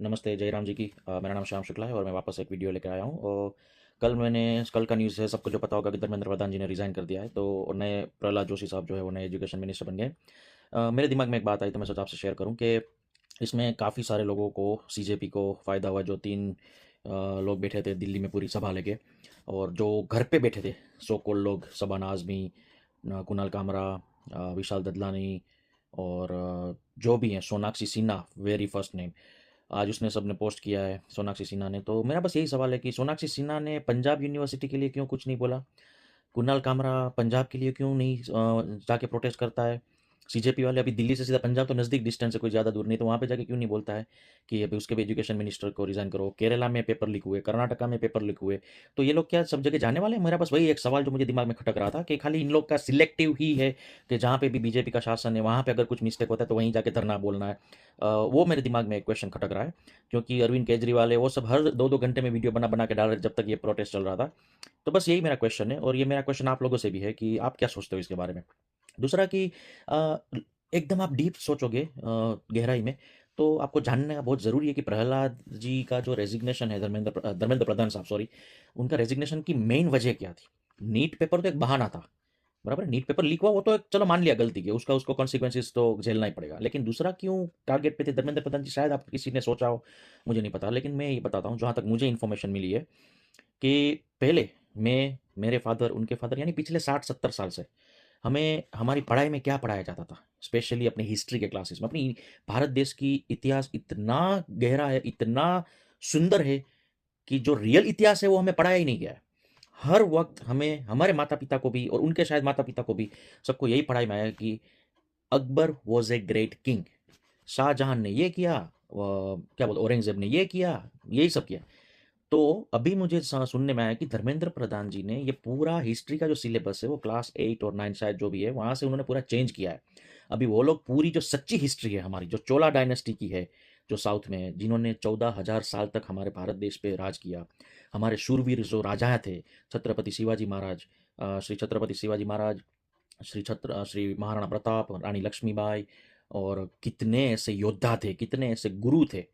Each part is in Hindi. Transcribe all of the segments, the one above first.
नमस्ते जयराम जी की। मेरा नाम श्याम शुक्ला है और मैं वापस एक वीडियो लेकर आया हूँ। और कल का न्यूज़ है, सबको जो पता होगा कि धर्मेंद्र प्रधान जी ने रिज़ाइन कर दिया है, तो और नए प्रहलाद जोशी साहब जो है वो नए एजुकेशन मिनिस्टर बन गए। मेरे दिमाग में एक बात आई तो मैं सोचा आपसे शेयर करूँ कि इसमें काफ़ी सारे लोगों को, सीजेपी को फ़ायदा हुआ। जो तीन लोग बैठे थे दिल्ली में पूरी सभा लेके, और जो घर पे बैठे थे सो कॉल्ड लोग, शबाना आज़मी, कुणाल कामरा, विशाल ददलानी, और जो भी हैं, Sonakshi Sinha, very first name. आज उसने सबने पोस्ट किया है, सोनाक्षी सिन्हा ने। तो मेरा बस यही सवाल है कि सोनाक्षी सिन्हा ने पंजाब यूनिवर्सिटी के लिए क्यों कुछ नहीं बोला? कुणाल कामरा पंजाब के लिए क्यों नहीं जाके प्रोटेस्ट करता है? सीजेपी वाले, अभी दिल्ली से सीधा पंजाब तो नज़दीक डिस्टेंस है, कोई ज़्यादा दूर नहीं, तो वहाँ पे जाके क्यों नहीं बोलता है कि अभी उसके भी एजुकेशन मिनिस्टर को रिज़ाइन करो? केरला में पेपर लीक हुए, कर्नाटका में पेपर लीक हुए, तो ये लोग क्या सब जगह जाने वाले हैं? मेरा बस वही एक सवाल जो मुझे दिमाग में खटक रहा था कि खाली इन लोग का सिलेक्टिव ही है कि जहाँ पे भी बीजेपी का शासन है, वहाँ पे अगर कुछ मिस्टेक होता है तो वहीं जाके धरना बोलना है। वो मेरे दिमाग में एक क्वेश्चन खटक रहा है, क्योंकि अरविंद केजरीवाल है, वो सब हर 2-2 घंटे में वीडियो बना के डाल रहे थे जब तक ये प्रोटेस्ट चल रहा था। तो बस यही मेरा क्वेश्चन है, और ये मेरा क्वेश्चन आप लोगों से भी है कि आप क्या सोचते हो इसके बारे में? दूसरा कि अ, एकदम आप डीप सोचोगे, गहराई में, तो आपको जानने का बहुत ज़रूरी है कि प्रहलाद जी का जो रेज़िग्नेशन है, धर्मेंद्र प्रधान साहब, सॉरी, उनका रेज़िग्नेशन की मेन वजह क्या थी? नीट पेपर तो एक बहाना था, बराबर है? नीट पेपर लीक हुआ, वो तो एक चलो मान लिया गलती की, उसका उसको कॉन्सिक्वेंसेस तो झेलना ही पड़ेगा। लेकिन दूसरा क्यों टारगेट पे थे धर्मेंद्र प्रधान जी? शायद आप किसी ने सोचा हो, मुझे नहीं पता, लेकिन मैं ये बताता हूँ, जहाँ तक मुझे इन्फॉर्मेशन मिली है कि पहले मेरे फादर, उनके फादर, यानी पिछले 60-70 साल से हमें हमारी पढ़ाई में क्या पढ़ाया जाता था, स्पेशली अपनी हिस्ट्री के क्लासेस में, अपनी भारत देश की इतिहास इतना गहरा है, इतना सुंदर है कि जो रियल इतिहास है वो हमें पढ़ाया ही नहीं गया है। हर वक्त हमें, हमारे माता पिता को भी और उनके शायद माता पिता को भी, सबको यही पढ़ाई में आया कि Akbar was a great king, Shahjahan ने ये किया, क्या बोलते, औरंगजेब ने ये किया, यही सब किया। तो अभी मुझे सुनने में आया कि धर्मेंद्र प्रधान जी ने ये पूरा हिस्ट्री का जो सिलेबस है वो क्लास 8 और 9 शायद जो भी है वहाँ से उन्होंने पूरा चेंज किया है। अभी वो लोग पूरी जो सच्ची हिस्ट्री है हमारी, जो चोला डायनेस्टी की है, जो साउथ में है, जिन्होंने 14,000 साल तक हमारे भारत देश पे राज किया, हमारे शूरवीर जो राजा थे, छत्रपति शिवाजी महाराज, श्री छत्रपति शिवाजी महाराज, श्री महाराणा प्रताप, रानी लक्ष्मीबाई, और कितने ऐसे योद्धा थे, कितने ऐसे गुरु थे,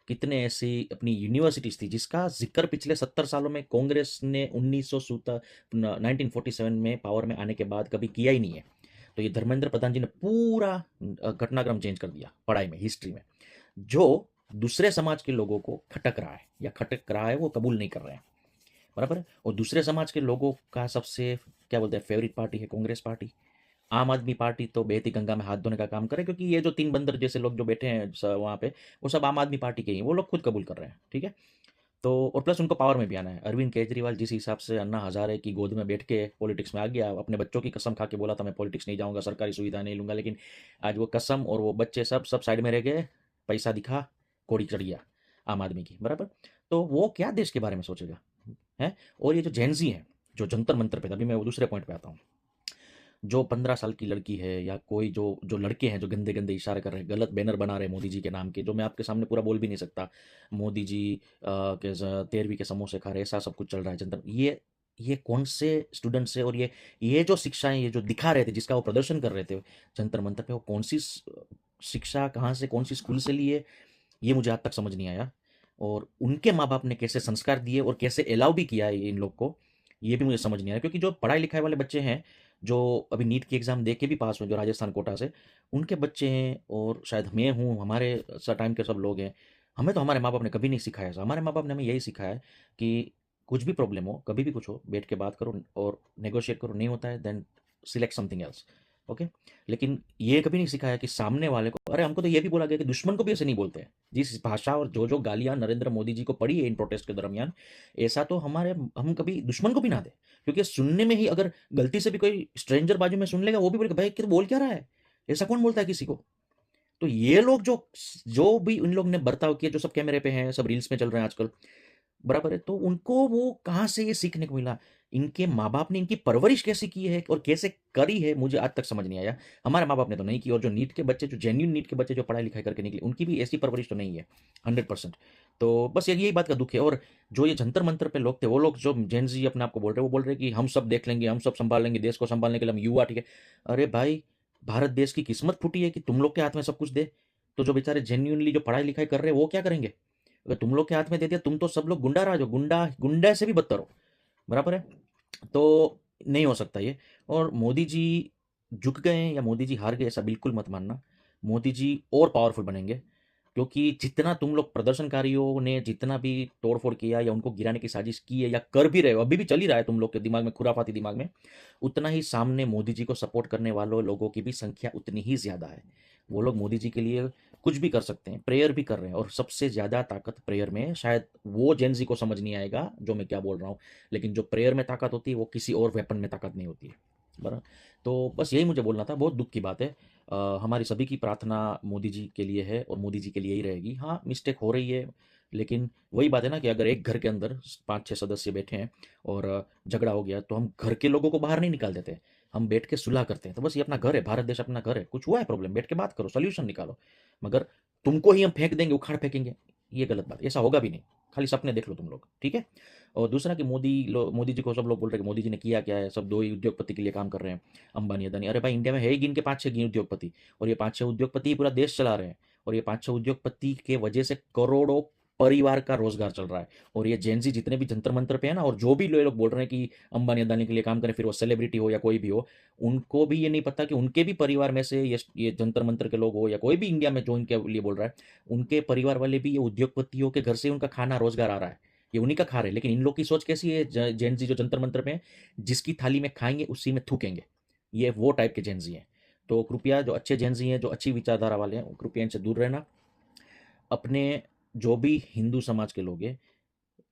कितने ऐसी अपनी यूनिवर्सिटीज थी जिसका जिक्र पिछले 70 सालों में कांग्रेस ने 1947 में पावर में आने के बाद कभी किया ही नहीं है। तो ये धर्मेंद्र प्रधान जी ने पूरा घटनाक्रम चेंज कर दिया पढ़ाई में, हिस्ट्री में, जो दूसरे समाज के लोगों को खटक रहा है, या खटक रहा है, वो कबूल नहीं कर रहे हैं, बराबर है? और दूसरे समाज के लोगों का सबसे, क्या बोलते हैं, फेवरेट पार्टी है कांग्रेस पार्टी। आम आदमी पार्टी तो बहती गंगा में हाथ धोने का काम करे, क्योंकि ये जो तीन बंदर जैसे लोग जो बैठे हैं वहाँ पे, वो सब आम आदमी पार्टी के ही हैं, वो लोग खुद कबूल कर रहे हैं, ठीक है? तो और प्लस उनको पावर में भी आना है। अरविंद केजरीवाल जिस हिसाब से अन्ना हजारे की गोद में बैठ के पॉलिटिक्स में आ गया, अपने बच्चों की कसम खा के बोला था मैं पॉलिटिक्स नहीं जाऊंगा, सरकारी सुविधा नहीं लूंगा, लेकिन आज वो कसम और वो बच्चे सब सब साइड में रह गए, पैसा दिखा, कोड़ी चढ़ गया आम आदमी की, बराबर? तो वो क्या देश के बारे में सोचेगा, है? और ये जो जेनजी है, जो जंतर मंतर पे था, अभी मैं वो दूसरे पॉइंट पे आता हूँ, जो 15 साल की लड़की है, या कोई जो जो लड़के हैं जो गंदे गंदे इशारे कर रहे हैं, गलत बैनर बना रहे हैं मोदी जी के नाम के, जो मैं आपके सामने पूरा बोल भी नहीं सकता, मोदी जी के 13वीं के समोसे खा रहे, ऐसा सब कुछ चल रहा है जनता, ये कौन से स्टूडेंट्स है? और ये जो शिक्षाएं, ये जो दिखा रहे थे, जिसका वो प्रदर्शन कर रहे थे जंतर मंतर पे, वो कौन सी शिक्षा कहाँ से, कौन सी स्कूल से ली है, ये मुझे आज तक समझ नहीं आया। और उनके माँ बाप ने कैसे संस्कार दिए और कैसे अलाउ भी किया है इन लोग को, ये भी मुझे समझ नहीं आया। क्योंकि जो पढ़ाई लिखाई वाले बच्चे हैं, जो अभी नीट की एग्ज़ाम दे के भी पास हुए, जो राजस्थान कोटा से, उनके बच्चे हैं, और शायद मैं हूँ, हमारे टाइम के सब लोग हैं, हमें तो हमारे माँ बाप ने कभी नहीं सिखाया ऐसा। हमारे माँ बाप ने हमें यही सिखाया है कि कुछ भी प्रॉब्लम हो, कभी भी कुछ हो, बैठ के बात करो और नेगोशिएट करो, नहीं होता है then select something else, okay? लेकिन ये कभी नहीं सिखाया कि सामने वाले को, अरे हमको तो ये भी बोला गया कि दुश्मन को भी ऐसे नहीं बोलते हैं। जिस भाषा और जो गालियाँ नरेंद्र मोदी जी को पड़ी है इन प्रोटेस्ट के दरमियान, ऐसा तो हमारे हम कभी दुश्मन को भी ना दें। क्योंकि सुनने में ही अगर गलती से भी कोई स्ट्रेंजर बाजू में सुन लेगा, वो भी बोलेगा भाई कि बोल क्या रहा है? ऐसा कौन बोलता है किसी को? तो ये लोग जो जो भी उन लोग ने बर्ताव किया, जो सब कैमरे पे हैं, सब रील्स में चल रहे हैं आजकल, बराबर है? तो उनको वो कहाँ से ये सीखने को मिला? इनके माँ-बाप ने इनकी परवरिश कैसे की है और कैसे करी है, मुझे आज तक समझ नहीं आया। हमारे माँ-बाप ने तो नहीं की, और जो नीट के बच्चे, जो जेन्युइन नीट के बच्चे जो पढ़ाई-लिखाई करके निकले, उनकी भी ऐसी परवरिश तो नहीं है, 100%। तो बस यही बात का दुःख है। और जो ये जंतर-मंतर पे लोग थे, वो लोग जो जेन ज़ी अपने आप को बोल रहे हैं, वो बोल रहे हैं कि हम सब देख लेंगे, हम सब सँभाल लेंगे, देश को सँभालने के लिए हम युवा, ठीक है। अरे भाई, भारत देश की किस्मत फूटी है कि तुम लोग के हाथ में सब कुछ दे, तो जो बेचारे जेन्युइनली जो पढ़ाई-लिखाई कर रहे हैं, वो क्या करेंगे? अगर तुम लोग के हाथ में दे दिया, तुम तो सब लोग गुंडा राज हो, गुंडा गुंडा से भी बदतर हो, बराबर है। तो नहीं हो सकता ये। और मोदी जी झुक गए हैं या मोदी जी हार गए, ऐसा बिल्कुल मत मानना। मोदी जी और पावरफुल बनेंगे, क्योंकि जितना तुम लोग प्रदर्शनकारियों ने जितना भी तोड़-फोड़ किया या उनको गिराने की साजिश की है या कर भी रहे हो, अभी भी चल ही रहा है तुम लोग के दिमाग में, खुराफाती दिमाग में, उतना ही सामने मोदी जी को सपोर्ट करने वालों लोगों की भी संख्या उतनी ही ज़्यादा है। वो लोग मोदी जी के लिए कुछ भी कर सकते हैं, प्रेयर भी कर रहे हैं, और सबसे ज़्यादा ताकत प्रेयर में है। शायद वो जेन ज़ी को समझ नहीं आएगा जो मैं क्या बोल रहा हूँ, लेकिन जो प्रेयर में ताकत होती है वो किसी और वेपन में ताकत नहीं होती है। बरा तो बस यही मुझे बोलना था। बहुत दुःख की बात है। हमारी सभी की प्रार्थना मोदी जी के लिए है और मोदी जी के लिए ही रहेगी। हाँ, मिस्टेक हो रही है, लेकिन वही बात है ना कि अगर एक घर के अंदर 5-6 सदस्य बैठे हैं और झगड़ा हो गया, तो हम घर के लोगों को बाहर नहीं निकाल देते। हम बैठ के सुलह करते हैं। तो बस ये अपना घर है, भारत देश अपना घर है। कुछ हुआ है प्रॉब्लम, बैठ के बात करो, सॉल्यूशन निकालो। मगर तुमको ही हम फेंक देंगे, उखाड़ फेंकेंगे, ये गलत बात है। ऐसा होगा भी नहीं। खाली सपने देख लो तुम लोग, ठीक है? और दूसरा कि मोदी जी को सब लोग बोल रहे हैं कि मोदी जी ने किया क्या है? सब 2 ही उद्योगपति के लिए काम कर रहे हैं, अंबानी, अदानी। अरे भाई, इंडिया में है ही गिन के 5-6 उद्योगपति, और ये 5-6 उद्योगपति ही पूरा देश चला रहे हैं। और ये 5-6 उद्योगपति के वजह से करोड़ों परिवार का रोजगार चल रहा है। और ये जेन ज़ी जितने भी जंतर मंतर पे है ना, और जो भी लोग बोल रहे हैं कि अंबानी, अदानी के लिए काम करें, फिर वो सेलिब्रिटी हो या कोई भी हो, उनको भी ये नहीं पता कि उनके भी परिवार में से ये जंतर मंतर के लोग हो या कोई भी इंडिया में जो इनके लिए बोल रहा है, उनके परिवार वाले भी ये उद्योगपतियों के घर से उनका खाना रोजगार आ रहा है। ये उन्हीं का खा रहे हैं। लेकिन इन लोग की सोच कैसी है, जेन जी जो जंतर मंतर पे हैं, जिसकी थाली में खाएंगे उसी में थूकेंगे। ये वो टाइप के जेन जी हैं। तो कृपया जो अच्छे जेन जी हैं, जो अच्छी विचारधारा वाले हैं, कृपया इनसे दूर रहना। अपने जो भी हिंदू समाज के लोग हैं,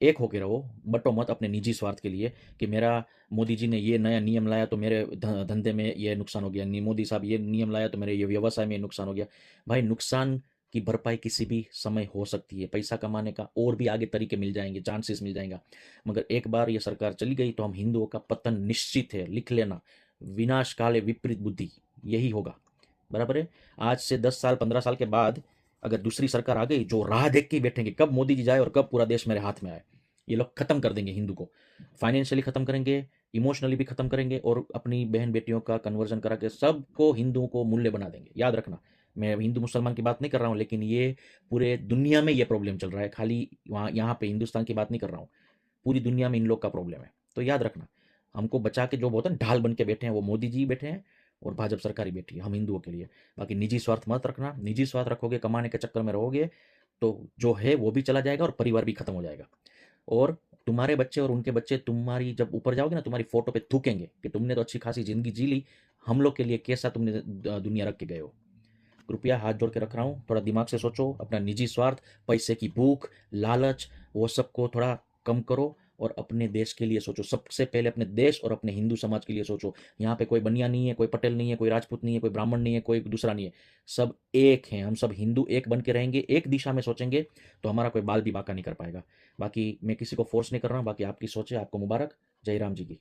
एक होके रहो, बटो मत अपने निजी स्वार्थ के लिए कि मेरा मोदी जी ने ये नया नियम लाया तो मेरे धंधे में ये नुकसान हो गया, मोदी साहब ये नियम लाया तो मेरे ये व्यवसाय में ये नुकसान हो गया। भाई, नुकसान की भरपाई किसी भी समय हो सकती है। पैसा कमाने का और भी आगे तरीके मिल जाएंगे, चांसेस मिल जाएगा। मगर एक बार ये सरकार चली गई तो हम हिंदुओं का पतन निश्चित है, लिख लेना। विनाश काले विपरीत बुद्धि, यही होगा, बराबर है। आज से 10 साल 15 साल के बाद अगर दूसरी सरकार आ गई, जो राह देख के ही बैठेंगे कब मोदी जी जाए और कब पूरा देश मेरे हाथ में आए। ये लोग खत्म कर देंगे हिंदू को, फाइनेंशियली खत्म करेंगे, इमोशनली भी खत्म करेंगे, और अपनी बहन बेटियों का कन्वर्जन करा के सबको हिंदुओं को मूल्य बना देंगे। याद रखना, मैं हिंदू मुसलमान की बात नहीं कर रहा हूँ, लेकिन ये पूरे दुनिया में ये प्रॉब्लम चल रहा है। खाली वहाँ यहाँ पे हिंदुस्तान की बात नहीं कर रहा हूँ, पूरी दुनिया में इन लोग का प्रॉब्लम है। तो याद रखना, हमको बचा के जो बोलते हैं ढाल बन के बैठे हैं, वो मोदी जी बैठे हैं और भाजपा सरकार ही बैठी है हम हिंदुओं के लिए। बाकी निजी स्वार्थ मत रखना। निजी स्वार्थ रखोगे, कमाने के चक्कर में रहोगे, तो जो है वो भी चला जाएगा और परिवार भी खत्म हो जाएगा। और तुम्हारे बच्चे और उनके बच्चे तुम्हारी जब ऊपर जाओगे ना, तुम्हारी फोटो पे थूकेंगे कि तुमने तो अच्छी खासी जिंदगी जी ली, हम लोग के लिए कैसा तुमने दुनिया रख के गए हो। कृपया हाथ जोड़ के रख रहा हूँ, थोड़ा दिमाग से सोचो। अपना निजी स्वार्थ, पैसे की भूख, लालच, वो सबको थोड़ा कम करो और अपने देश के लिए सोचो। सबसे पहले अपने देश और अपने हिंदू समाज के लिए सोचो। यहाँ पे कोई बनिया नहीं है, कोई पटेल नहीं है, कोई राजपूत नहीं है, कोई ब्राह्मण नहीं है, कोई दूसरा नहीं है। सब एक हैं। हम सब हिंदू एक बन के रहेंगे, एक दिशा में सोचेंगे, तो हमारा कोई बाल भी बांका नहीं कर पाएगा। बाकी मैं किसी को फोर्स नहीं कर रहा हूँ, बाकी आपकी सोच है। आपको मुबारक। जय राम जी की।